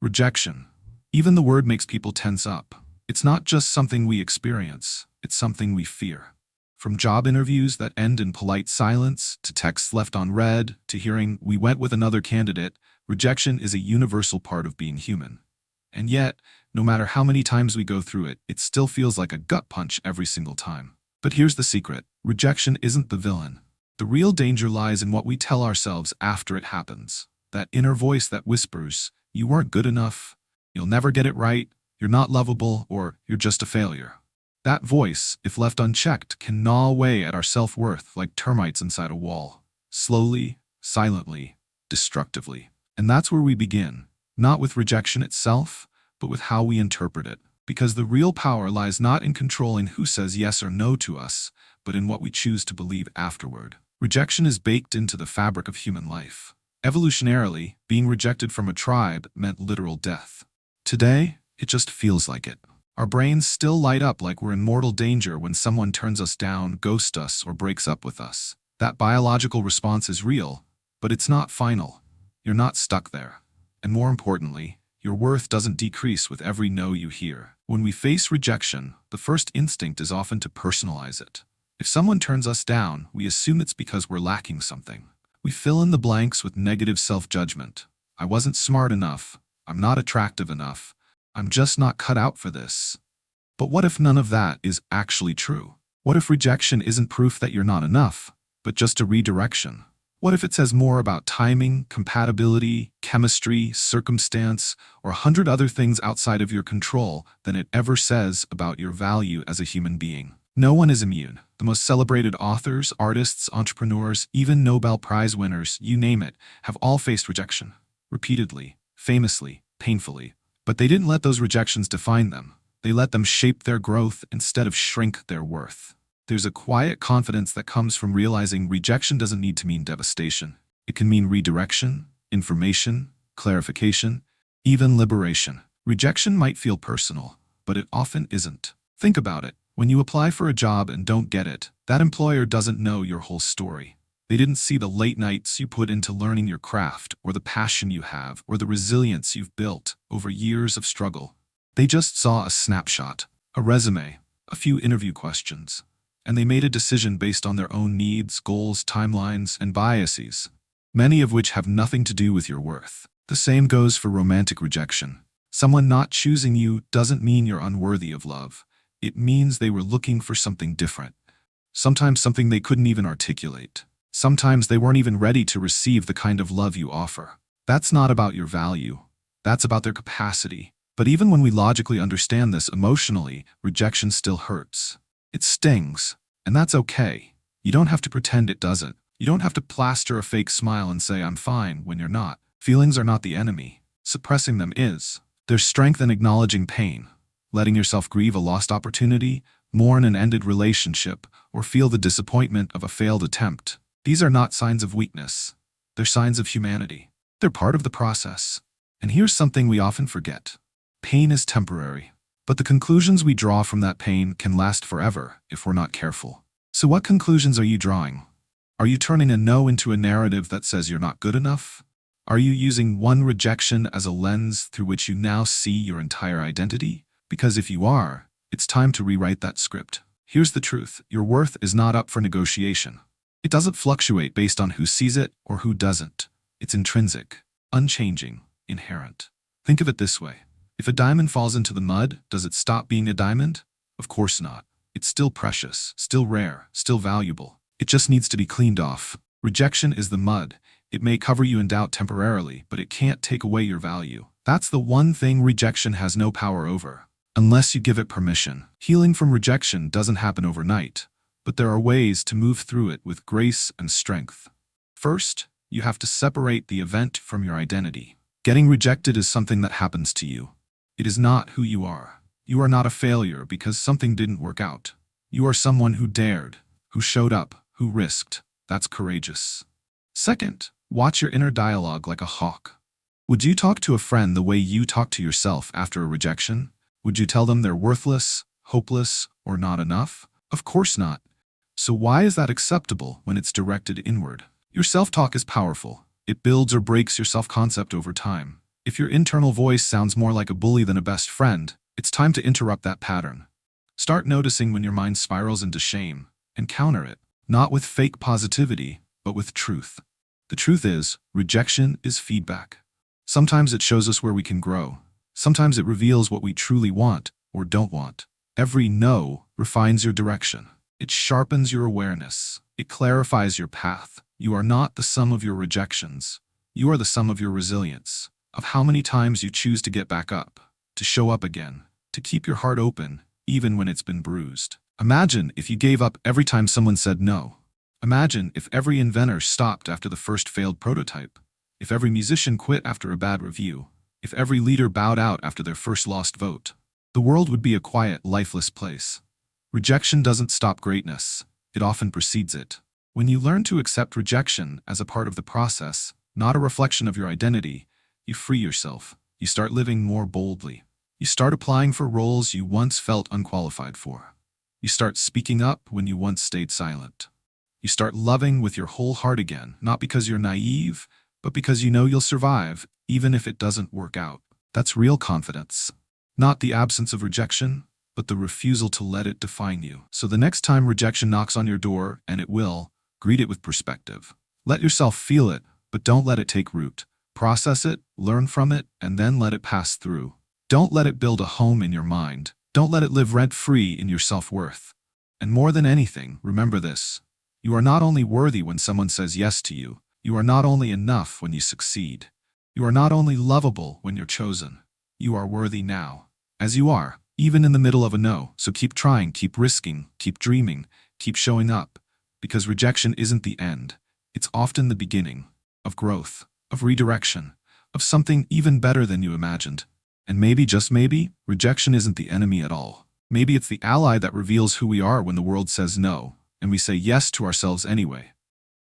Rejection. Even the word makes people tense up. It's not just something we experience, it's something we fear. From job interviews that end in polite silence, to texts left unread, to hearing "we went with another candidate," rejection is a universal part of being human. And yet, no matter how many times we go through it, it still feels like a gut punch every single time. But here's the secret: rejection isn't the villain. The real danger lies in what we tell ourselves after it happens. That inner voice that whispers, "You weren't good enough," "You'll never get it right," "You're not lovable," or "You're just a failure." That voice, if left unchecked, can gnaw away at our self-worth like termites inside a wall. Slowly, silently, destructively. And that's where we begin. Not with rejection itself, but with how we interpret it. Because the real power lies not in controlling who says yes or no to us, but in what we choose to believe afterward. Rejection is baked into the fabric of human life. Evolutionarily, being rejected from a tribe meant literal death. Today, it just feels like it. Our brains still light up like we're in mortal danger when someone turns us down, ghosts us, or breaks up with us. That biological response is real, but it's not final. You're not stuck there. And more importantly, your worth doesn't decrease with every no you hear. When we face rejection, the first instinct is often to personalize it. If someone turns us down, we assume it's because we're lacking something. We fill in the blanks with negative self-judgment. I wasn't smart enough. I'm not attractive enough. I'm just not cut out for this. But what if none of that is actually true? What if rejection isn't proof that you're not enough, but just a redirection? What if it says more about timing, compatibility, chemistry, circumstance, or 100 other things outside of your control than it ever says about your value as a human being? No one is immune. The most celebrated authors, artists, entrepreneurs, even Nobel Prize winners, you name it, have all faced rejection. Repeatedly, famously, painfully. But they didn't let those rejections define them. They let them shape their growth instead of shrink their worth. There's a quiet confidence that comes from realizing rejection doesn't need to mean devastation. It can mean redirection, information, clarification, even liberation. Rejection might feel personal, but it often isn't. Think about it. When you apply for a job and don't get it, that employer doesn't know your whole story. They didn't see the late nights you put into learning your craft, or the passion you have, or the resilience you've built over years of struggle. They just saw a snapshot, a resume, a few interview questions, and they made a decision based on their own needs, goals, timelines, and biases, many of which have nothing to do with your worth. The same goes for romantic rejection. Someone not choosing you doesn't mean you're unworthy of love. It means they were looking for something different. Sometimes something they couldn't even articulate. Sometimes they weren't even ready to receive the kind of love you offer. That's not about your value. That's about their capacity. But even when we logically understand this emotionally, rejection still hurts. It stings, and that's okay. You don't have to pretend it doesn't. You don't have to plaster a fake smile and say, "I'm fine," when you're not. Feelings are not the enemy. Suppressing them is. There's strength in acknowledging pain, letting yourself grieve a lost opportunity, mourn an ended relationship, or feel the disappointment of a failed attempt. These are not signs of weakness. They're signs of humanity. They're part of the process. And here's something we often forget. Pain is temporary, but the conclusions we draw from that pain can last forever if we're not careful. So what conclusions are you drawing? Are you turning a no into a narrative that says you're not good enough? Are you using one rejection as a lens through which you now see your entire identity? Because if you are, it's time to rewrite that script. Here's the truth: your worth is not up for negotiation. It doesn't fluctuate based on who sees it or who doesn't. It's intrinsic, unchanging, inherent. Think of it this way. If a diamond falls into the mud, does it stop being a diamond? Of course not. It's still precious, still rare, still valuable. It just needs to be cleaned off. Rejection is the mud. It may cover you in doubt temporarily, but it can't take away your value. That's the one thing rejection has no power over, unless you give it permission. Healing from rejection doesn't happen overnight, but there are ways to move through it with grace and strength. First, you have to separate the event from your identity. Getting rejected is something that happens to you. It is not who you are. You are not a failure because something didn't work out. You are someone who dared, who showed up, who risked. That's courageous. Second, watch your inner dialogue like a hawk. Would you talk to a friend the way you talk to yourself after a rejection? Would you tell them they're worthless, hopeless, or not enough? Of course not. So why is that acceptable when it's directed inward? Your self-talk is powerful. It builds or breaks your self-concept over time. If your internal voice sounds more like a bully than a best friend, it's time to interrupt that pattern. Start noticing when your mind spirals into shame, and counter it, not with fake positivity, but with truth. The truth is, rejection is feedback. Sometimes it shows us where we can grow. Sometimes it reveals what we truly want or don't want. Every no refines your direction. It sharpens your awareness. It clarifies your path. You are not the sum of your rejections. You are the sum of your resilience, of how many times you choose to get back up, to show up again, to keep your heart open, even when it's been bruised. Imagine if you gave up every time someone said no. Imagine if every inventor stopped after the first failed prototype. If every musician quit after a bad review. If every leader bowed out after their first lost vote. The world would be a quiet, lifeless place. Rejection doesn't stop greatness. It often precedes it. When you learn to accept rejection as a part of the process, not a reflection of your identity, you free yourself. You start living more boldly. You start applying for roles you once felt unqualified for. You start speaking up when you once stayed silent. You start loving with your whole heart again, not because you're naive, but because you know you'll survive, even if it doesn't work out. That's real confidence. Not the absence of rejection, but the refusal to let it define you. So the next time rejection knocks on your door, and it will, greet it with perspective. Let yourself feel it, but don't let it take root. Process it, learn from it, and then let it pass through. Don't let it build a home in your mind. Don't let it live rent-free in your self-worth. And more than anything, remember this. You are not only worthy when someone says yes to you. You are not only enough when you succeed. You are not only lovable when you're chosen. You are worthy now, as you are, even in the middle of a no. So keep trying, keep risking, keep dreaming, keep showing up. Because rejection isn't the end. It's often the beginning of growth, of redirection, of something even better than you imagined. And maybe, just maybe, rejection isn't the enemy at all. Maybe it's the ally that reveals who we are when the world says no, and we say yes to ourselves anyway.